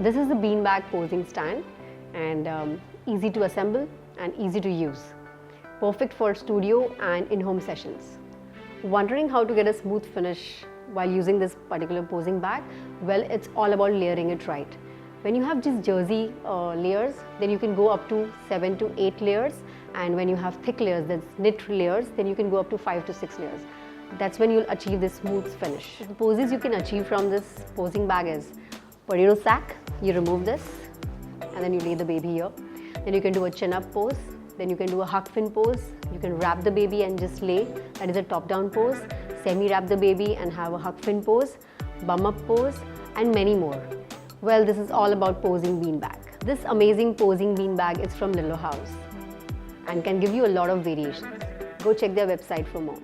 This is the beanbag posing stand, and easy to assemble and easy to use. Perfect for studio and in-home sessions. Wondering how to get a smooth finish while using this particular posing bag? Well, it's all about layering it right. When you have just jersey layers, then you can go up to 7 to 8 layers, and when you have thick layers, that's knit layers, then you can go up to 5 to 6 layers. That's when you'll achieve this smooth finish. The poses you can achieve from this posing bag is potato sack. You remove this and then you lay the baby here. Then you can do a chin-up pose. Then you can do a huck fin pose. You can wrap the baby and just lay. That is a top-down pose. Semi-wrap the baby and have a huck fin pose, bum-up pose, and many more. Well, this is all about posing beanbag. This amazing posing beanbag is from Littolo House and can give you a lot of variations. Go check their website for more.